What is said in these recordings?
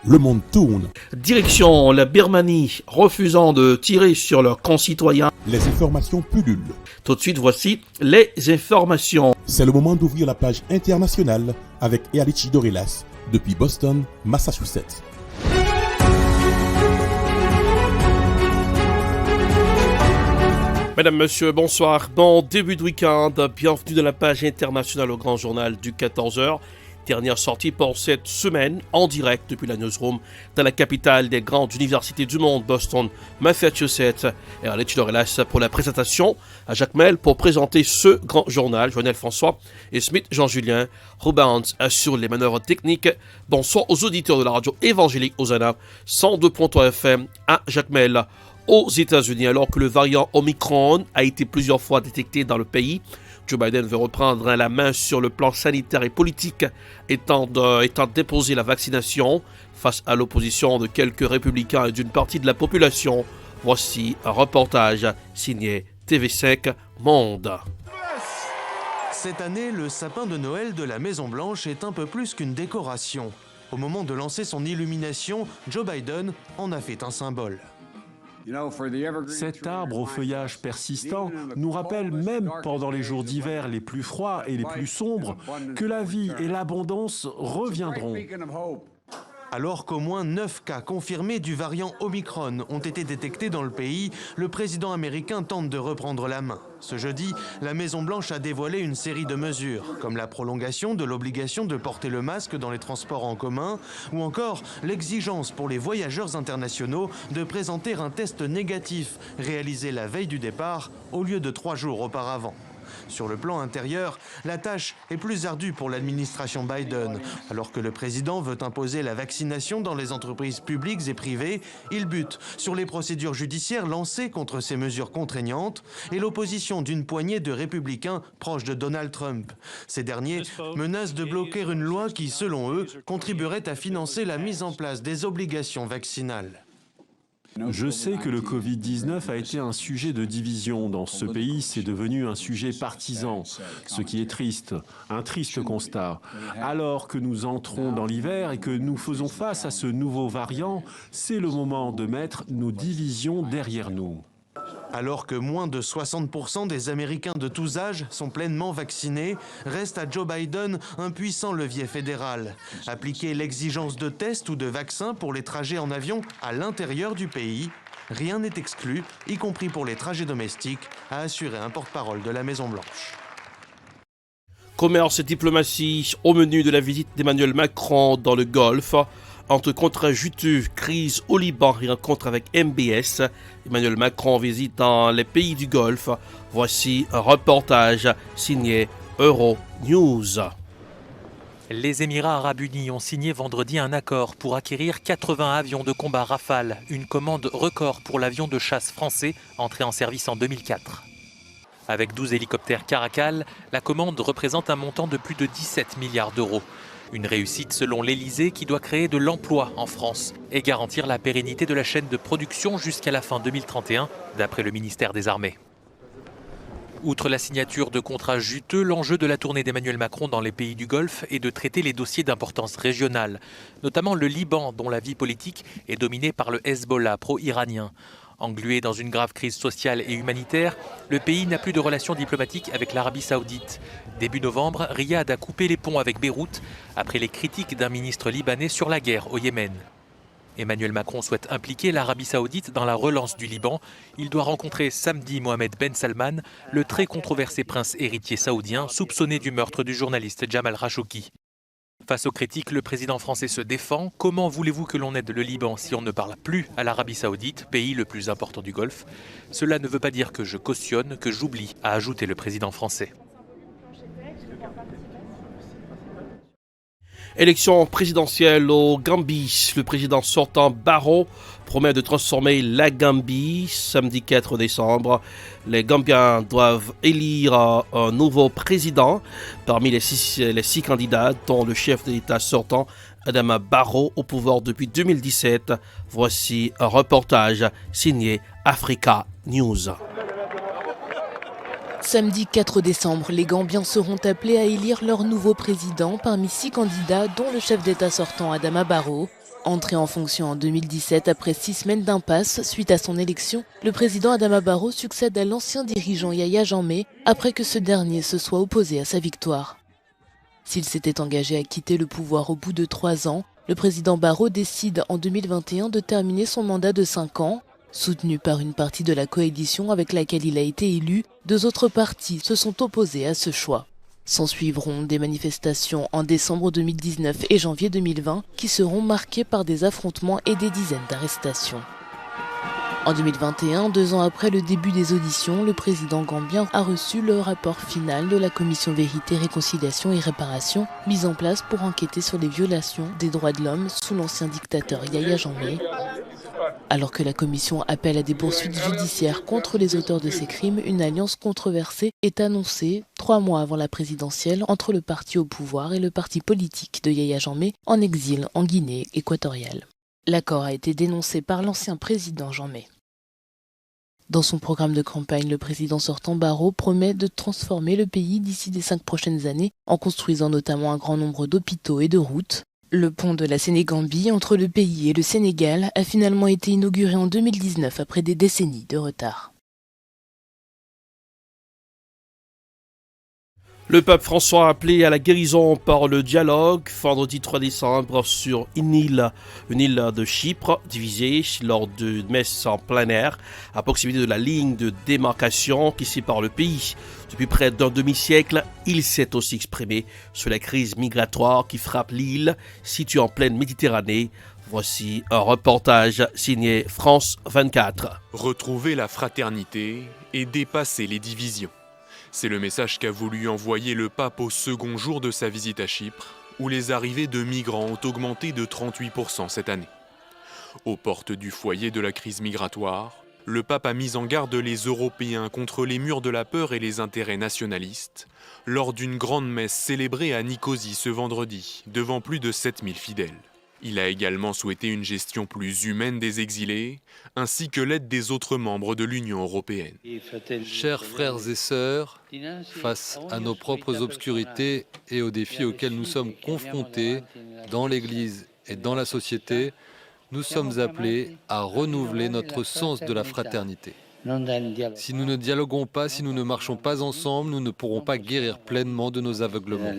le monde tourne. Direction la Birmanie, refusant de tirer sur leurs concitoyens. Les informations pullulent. Tout de suite, voici les informations. C'est le moment d'ouvrir la page internationale avec Ealichi Dorelas depuis Boston, Massachusetts. Mesdames, Messieurs, bonsoir. Bon début de week-end. Bienvenue dans la page internationale au Grand Journal du 14h. Dernière sortie pour cette semaine en direct depuis la newsroom dans la capitale des grandes universités du monde, Boston, Massachusetts. Et Ealichi Dorelas pour la présentation, à Jacques Mel pour présenter ce grand journal, Joël François et Smith Jean-Julien. Rubans assure les manœuvres techniques. Bonsoir aux auditeurs de la radio évangélique Hosanna 102.3 FM à Jacques Mel aux États-Unis, alors que le variant Omicron a été plusieurs fois détecté dans le pays. Joe Biden veut reprendre la main sur le plan sanitaire et politique, étant déposé la vaccination face à l'opposition de quelques républicains et d'une partie de la population. Voici un reportage signé TV5 Monde. Cette année, le sapin de Noël de la Maison-Blanche est un peu plus qu'une décoration. Au moment de lancer son illumination, Joe Biden en a fait un symbole. Cet arbre au feuillage persistant nous rappelle, même pendant les jours d'hiver les plus froids et les plus sombres, que la vie et l'abondance reviendront. Alors qu'au moins 9 cas confirmés du variant Omicron ont été détectés dans le pays, le président américain tente de reprendre la main. Ce jeudi, la Maison-Blanche a dévoilé une série de mesures, comme la prolongation de l'obligation de porter le masque dans les transports en commun, ou encore l'exigence pour les voyageurs internationaux de présenter un test négatif réalisé la veille du départ au lieu de 3 jours auparavant. Sur le plan intérieur, la tâche est plus ardue pour l'administration Biden. Alors que le président veut imposer la vaccination dans les entreprises publiques et privées, il bute sur les procédures judiciaires lancées contre ces mesures contraignantes et l'opposition d'une poignée de républicains proches de Donald Trump. Ces derniers menacent de bloquer une loi qui, selon eux, contribuerait à financer la mise en place des obligations vaccinales. Je sais que le Covid-19 a été un sujet de division. Dans ce pays, c'est devenu un sujet partisan, ce qui est triste, un triste constat. Alors que nous entrons dans l'hiver et que nous faisons face à ce nouveau variant, c'est le moment de mettre nos divisions derrière nous. Alors que moins de 60% des Américains de tous âges sont pleinement vaccinés, reste à Joe Biden un puissant levier fédéral. Appliquer l'exigence de tests ou de vaccins pour les trajets en avion à l'intérieur du pays, rien n'est exclu, y compris pour les trajets domestiques, a assuré un porte-parole de la Maison-Blanche. Commerce et diplomatie au menu de la visite d'Emmanuel Macron dans le Golfe. Entre contrats juteux, crise au Liban et rencontre avec MBS, Emmanuel Macron visite dans les pays du Golfe. Voici un reportage signé Euronews. Les Émirats arabes unis ont signé vendredi un accord pour acquérir 80 avions de combat Rafale, une commande record pour l'avion de chasse français entré en service en 2004. Avec 12 hélicoptères Caracal, la commande représente un montant de plus de 17 milliards d'euros. Une réussite selon l'Élysée qui doit créer de l'emploi en France et garantir la pérennité de la chaîne de production jusqu'à la fin 2031, d'après le ministère des Armées. Outre la signature de contrats juteux, l'enjeu de la tournée d'Emmanuel Macron dans les pays du Golfe est de traiter les dossiers d'importance régionale, notamment le Liban, dont la vie politique est dominée par le Hezbollah pro-iranien. Englué dans une grave crise sociale et humanitaire, le pays n'a plus de relations diplomatiques avec l'Arabie Saoudite. Début novembre, Riyad a coupé les ponts avec Beyrouth après les critiques d'un ministre libanais sur la guerre au Yémen. Emmanuel Macron souhaite impliquer l'Arabie Saoudite dans la relance du Liban. Il doit rencontrer samedi Mohamed Ben Salman, le très controversé prince héritier saoudien soupçonné du meurtre du journaliste Jamal Khashoggi. Face aux critiques, le président français se défend. Comment voulez-vous que l'on aide le Liban si on ne parle plus à l'Arabie Saoudite, pays le plus important du Golfe? Cela ne veut pas dire que je cautionne, que j'oublie, a ajouté le président français. Élection présidentielle au Gambie. Le président sortant Barrow promet de transformer la Gambie samedi 4 décembre. Les Gambiens doivent élire un nouveau président parmi les six candidats, dont le chef de l'État sortant, Adama Barrow, au pouvoir depuis 2017. Voici un reportage signé Africa News. Samedi 4 décembre, les Gambiens seront appelés à élire leur nouveau président parmi 6 candidats, dont le chef d'État sortant Adama Barrow. Entré en fonction en 2017 après 6 semaines d'impasse suite à son élection, le président Adama Barrow succède à l'ancien dirigeant Yahya Jammeh après que ce dernier se soit opposé à sa victoire. S'il s'était engagé à quitter le pouvoir au bout de 3 ans, le président Barrow décide en 2021 de terminer son mandat de 5 ans. Soutenu par une partie de la coalition avec laquelle il a été élu, 2 autres partis se sont opposés à ce choix. S'ensuivront des manifestations en décembre 2019 et janvier 2020 qui seront marquées par des affrontements et des dizaines d'arrestations. En 2021, 2 ans après le début des auditions, le président gambien a reçu le rapport final de la commission Vérité, Réconciliation et Réparation, mise en place pour enquêter sur les violations des droits de l'homme sous l'ancien dictateur Yahya Jammeh. Alors que la commission appelle à des poursuites judiciaires contre les auteurs de ces crimes, une alliance controversée est annoncée 3 mois avant la présidentielle entre le parti au pouvoir et le parti politique de Yahya Jammeh en exil en Guinée équatoriale. L'accord a été dénoncé par l'ancien président Jammeh. Dans son programme de campagne, le président sortant Barrow promet de transformer le pays d'ici les 5 prochaines années en construisant notamment un grand nombre d'hôpitaux et de routes. Le pont de la Sénégambie entre le pays et le Sénégal a finalement été inauguré en 2019 après des décennies de retard. Le pape François a appelé à la guérison par le dialogue vendredi 3 décembre sur une île de Chypre divisée lors d'une messe en plein air à proximité de la ligne de démarcation qui sépare le pays. Depuis près d'un demi-siècle, il s'est aussi exprimé sur la crise migratoire qui frappe l'île située en pleine Méditerranée. Voici un reportage signé France 24. Retrouver la fraternité et dépasser les divisions. C'est le message qu'a voulu envoyer le pape au second jour de sa visite à Chypre, où les arrivées de migrants ont augmenté de 38% cette année. Aux portes du foyer de la crise migratoire, le pape a mis en garde les Européens contre les murs de la peur et les intérêts nationalistes, lors d'une grande messe célébrée à Nicosie ce vendredi, devant plus de 7000 fidèles. Il a également souhaité une gestion plus humaine des exilés, ainsi que l'aide des autres membres de l'Union européenne. Chers frères et sœurs, face à nos propres obscurités et aux défis auxquels nous sommes confrontés dans l'Église et dans la société, nous sommes appelés à renouveler notre sens de la fraternité. Si nous ne dialoguons pas, si nous ne marchons pas ensemble, nous ne pourrons pas guérir pleinement de nos aveuglements.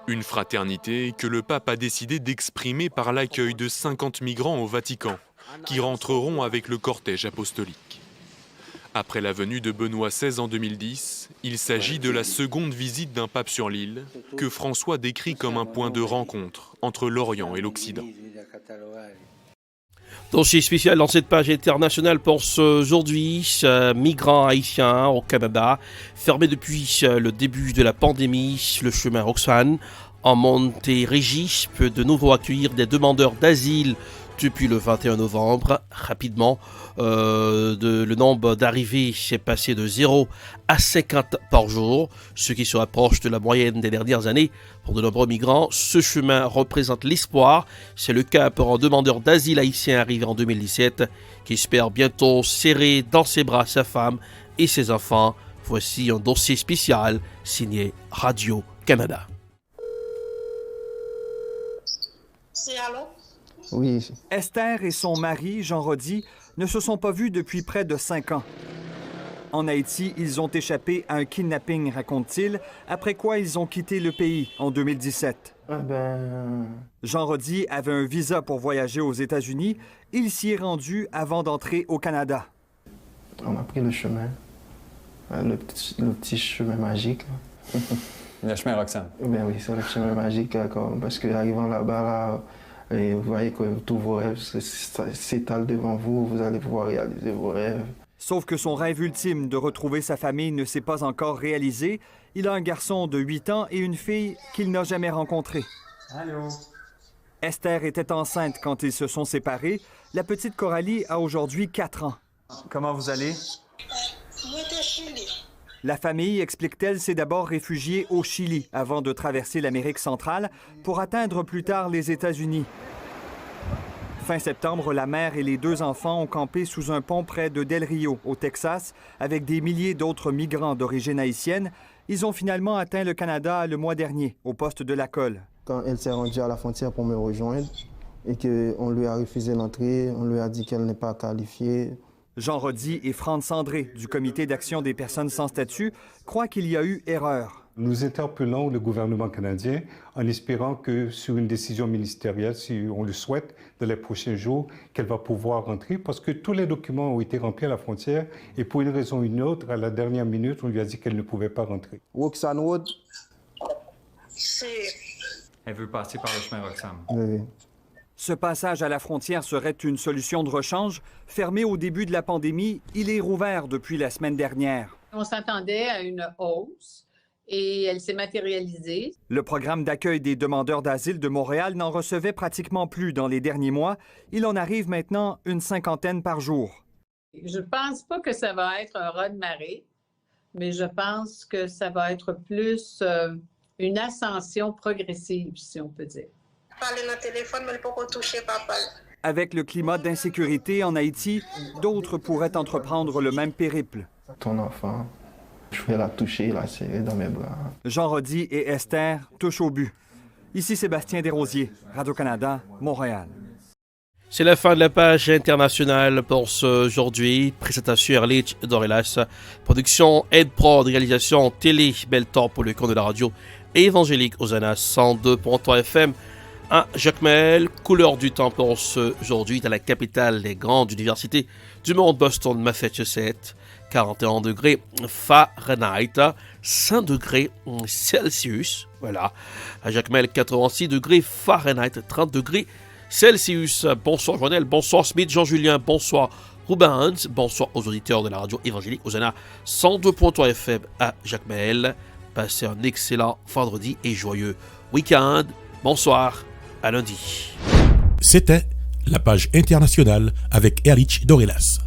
Une fraternité que le pape a décidé d'exprimer par l'accueil de 50 migrants au Vatican, qui rentreront avec le cortège apostolique. Après la venue de Benoît XVI en 2010, il s'agit de la seconde visite d'un pape sur l'île, que François décrit comme un point de rencontre entre l'Orient et l'Occident. Dossier spécial dans cette page internationale pour aujourd'hui, migrants haïtiens au Canada, fermé depuis le début de la pandémie, le chemin Roxane en Montérégie peut de nouveau accueillir des demandeurs d'asile depuis le 21 novembre. Rapidement, le nombre d'arrivées s'est passé de 0 à 50 par jour, ce qui se rapproche de la moyenne des dernières années. Pour de nombreux migrants, ce chemin représente l'espoir. C'est le cas pour un demandeur d'asile haïtien arrivé en 2017 qui espère bientôt serrer dans ses bras sa femme et ses enfants. Voici un dossier spécial signé Radio-Canada. C'est allô? Oui. Esther et son mari, Jean Rody, ne se sont pas vus depuis près de 5 ans. En Haïti, ils ont échappé à un kidnapping, raconte-t-il, après quoi ils ont quitté le pays en 2017. Jean Rody avait un visa pour voyager aux États-Unis. Il s'y est rendu avant d'entrer au Canada. On a pris le chemin, le petit chemin magique. Le chemin Roxane. Ben oui, c'est le chemin magique, parce qu'arrivant là-bas, et vous voyez que tous vos rêves s'étalent devant vous, vous allez pouvoir réaliser vos rêves. Sauf que son rêve ultime de retrouver sa famille ne s'est pas encore réalisé. Il a un garçon de 8 ans et une fille qu'il n'a jamais rencontrée. Allô? Esther était enceinte quand ils se sont séparés. La petite Coralie a aujourd'hui 4 ans. Comment vous allez? La famille, explique-t-elle, s'est d'abord réfugiée au Chili avant de traverser l'Amérique centrale pour atteindre plus tard les États-Unis. Fin septembre, la mère et les 2 enfants ont campé sous un pont près de Del Rio, au Texas, avec des milliers d'autres migrants d'origine haïtienne. Ils ont finalement atteint le Canada le mois dernier, au poste de la Colle. Quand elle s'est rendue à la frontière pour me rejoindre, et qu'on lui a refusé l'entrée, on lui a dit qu'elle n'est pas qualifiée. Jean Rody et Franz André du Comité d'action des personnes sans statut croient qu'il y a eu erreur. Nous interpellons le gouvernement canadien en espérant que sur une décision ministérielle, si on le souhaite, dans les prochains jours, qu'elle va pouvoir rentrer parce que tous les documents ont été remplis à la frontière et pour une raison ou une autre, à la dernière minute, on lui a dit qu'elle ne pouvait pas rentrer. Roxane Wood. Elle veut passer par le chemin Roxham. Oui. Ce passage à la frontière serait une solution de rechange. Fermé au début de la pandémie, il est rouvert depuis la semaine dernière. On s'attendait à une hausse et elle s'est matérialisée. Le programme d'accueil des demandeurs d'asile de Montréal n'en recevait pratiquement plus dans les derniers mois. Il en arrive maintenant une 50aine par jour. Je pense pas que ça va être un raz-de-marée, mais je pense que ça va être plus une ascension progressive, si on peut dire. Parler dans le téléphone, mais il faut toucher papa. Avec le climat d'insécurité en Haïti, d'autres pourraient entreprendre le même périple. Ton enfant, je vais la toucher, la serrer dans mes bras. Jean Rody et Esther touchent au but. Ici Sébastien Desrosiers, Radio-Canada, Montréal. C'est la fin de la page internationale pour aujourd'hui. Présentation Erlich Dorelas. Production Ed Prod, réalisation Télé Beltor pour le compte de la radio évangélique Hosanna 102.3 FM. À Jacmel, couleur du temps pour aujourd'hui dans la capitale des grandes universités du monde, Boston, Massachusetts, 41 degrés Fahrenheit, 5 degrés Celsius, voilà. À Jacmel, 86 degrés Fahrenheit, 30 degrés Celsius. Bonsoir Journal, bonsoir Smith, Jean-Julien, bonsoir Rubens, bonsoir aux auditeurs de la radio évangélique Hosanna 102.3 FM à Jacmel. Passez un excellent vendredi et joyeux week-end. Bonsoir. À lundi. C'était la page internationale avec Erlich Dorelas.